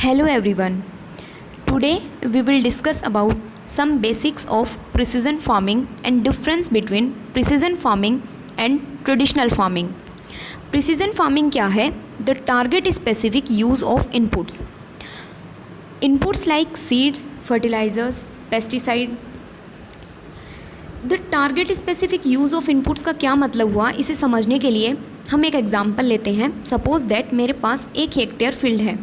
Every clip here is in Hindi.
Hello everyone. Today we will discuss about some basics of precision farming and difference between precision farming and traditional farming. Precision farming क्या है? The target specific use of inputs. Inputs like seeds, fertilizers, pesticide. The target specific use of inputs का क्या मतलब हुआ, इसे समझने के लिए हम एक एग्जाम्पल लेते हैं. सपोज दैट मेरे पास 1 हेक्टेयर फील्ड है.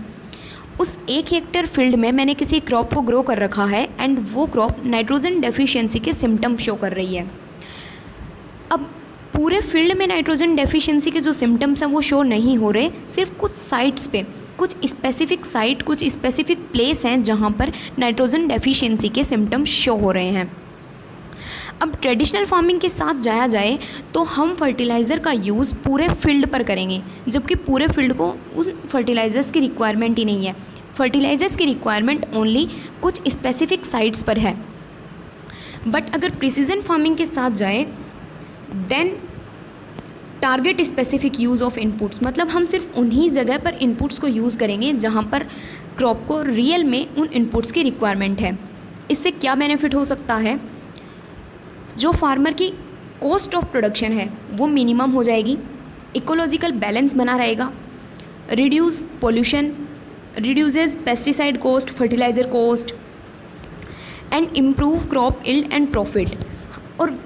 उस 1 हेक्टेयर फील्ड में मैंने किसी क्रॉप को ग्रो कर रखा है एंड वो क्रॉप नाइट्रोजन डेफिशिएंसी के सिम्टम शो कर रही है. अब पूरे फील्ड में नाइट्रोजन डेफिशिएंसी के जो सिम्टम्स हैं वो शो नहीं हो रहे, सिर्फ कुछ साइट्स पे, कुछ स्पेसिफिक साइट, कुछ स्पेसिफिक प्लेस हैं जहाँ पर नाइट्रोजन डेफिशिएंसी के सिम्टम्स शो हो रहे हैं. अब ट्रेडिशनल फार्मिंग के साथ जाया जाए तो हम फर्टिलाइज़र का यूज़ पूरे फील्ड पर करेंगे, जबकि पूरे फील्ड को उस फर्टिलाइज़र्स की रिक्वायरमेंट ही नहीं है. फर्टिलाइज़र्स की रिक्वायरमेंट ओनली कुछ स्पेसिफिक साइट्स पर है. बट अगर प्रिसीजन फार्मिंग के साथ जाए then target specific use of inputs, मतलब हम सिर्फ उन्हीं जगह पर इनपुट्स को यूज़ करेंगे जहाँ पर क्रॉप को रियल में उन इनपुट्स की रिक्वायरमेंट है. इससे क्या बेनिफिट हो सकता है? जो फार्मर की कॉस्ट ऑफ प्रोडक्शन है वो मिनिमम हो जाएगी, इकोलॉजिकल बैलेंस बना रहेगा, reduce pollution, reduces pesticide cost, fertiliser cost and improve crop yield and profit. और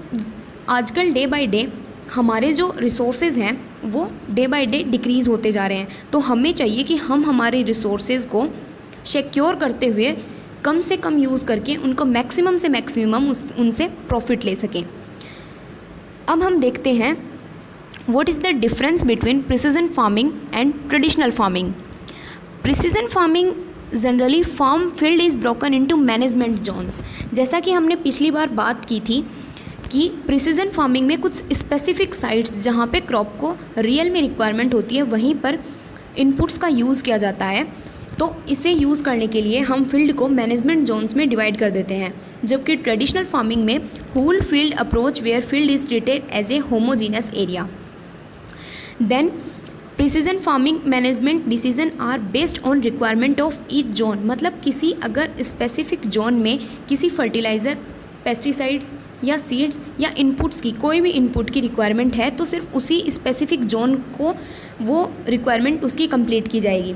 आजकल डे बाय डे हमारे जो रिसोर्सेज हैं वो डे बाय डे डिक्रीज़ होते जा रहे हैं, तो हमें चाहिए कि हम हमारे रिसोर्सेज को सिक्योर करते हुए कम से कम यूज़ करके उनको मैक्सिमम से मैक्सिमम उनसे प्रॉफिट ले सकें. अब हम देखते हैं what is the difference between precision farming and traditional farming. Precision farming generally farm field is broken into management zones. जैसा कि हमने पिछली बार बात की थी कि प्रिसीजन फार्मिंग में कुछ स्पेसिफिक साइट्स जहाँ पे क्रॉप को रियल में रिक्वायरमेंट होती है वहीं पर इनपुट्स का यूज़ किया जाता है. तो इसे यूज़ करने के लिए हम फील्ड को मैनेजमेंट जोन्स में डिवाइड कर देते हैं, जबकि ट्रेडिशनल फार्मिंग में whole field approach where field is treated as a homogeneous area. Then precision farming management decision are based on requirement of each zone, मतलब किसी अगर स्पेसिफिक जोन में किसी फर्टिलाइज़र, पेस्टिसाइड्स या सीड्स या इनपुट्स की कोई भी इनपुट की रिक्वायरमेंट है तो सिर्फ उसी स्पेसिफिक जोन को वो रिक्वायरमेंट उसकी कंप्लीट की जाएगी.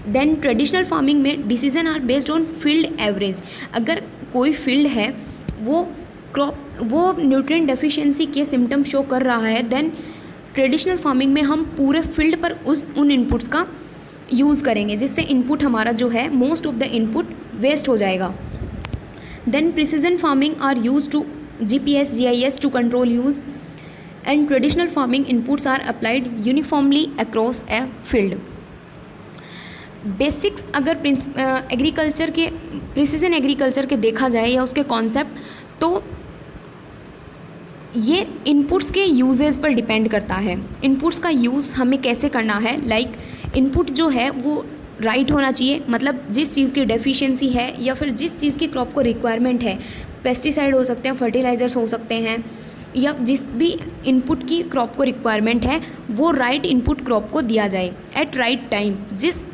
देन ट्रेडिशनल फार्मिंग में decision are based on field average. अगर कोई फील्ड है वो न्यूट्रिएंट डेफिशिएंसी के सिम्टम शो कर रहा है, देन ट्रेडिशनल फार्मिंग में हम पूरे फील्ड पर उन इनपुट्स का यूज़ करेंगे, जिससे इनपुट हमारा जो है most of the input waste हो जाएगा. Then precision farming are use to GPS, GIS to control use and traditional farming inputs are applied uniformly across a field. Basics अगर एग्रीकल्चर के प्रिसीजन एग्रीकल्चर के देखा जाए या उसके कॉन्सेप्ट, तो ये इनपुट्स के यूजेस पर डिपेंड करता है. इनपुट्स का यूज़ हमें कैसे करना है, लाइक इनपुट जो है वो राइट होना चाहिए, मतलब जिस चीज़ की डेफिशिएंसी है या फिर जिस चीज़ की क्रॉप को रिक्वायरमेंट है, पेस्टिसाइड हो सकते हैं, फर्टिलाइज़र्स हो सकते हैं, या जिस भी इनपुट की क्रॉप को रिक्वायरमेंट है वो राइट इनपुट क्रॉप को दिया जाए एट राइट टाइम. जिस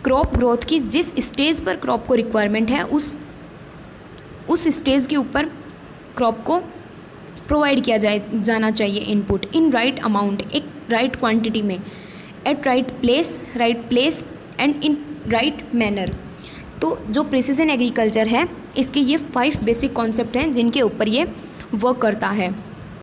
क्रॉप ग्रोथ की जिस स्टेज पर क्रॉप को रिक्वायरमेंट है उस स्टेज के ऊपर क्रॉप को प्रोवाइड किया जाना चाहिए इनपुट इन राइट अमाउंट, एक राइट क्वांटिटी में, at right place and in right manner. तो जो प्रिसीजन एग्रीकल्चर है इसके ये 5 बेसिक कॉन्सेप्ट हैं जिनके ऊपर ये वर्क करता है.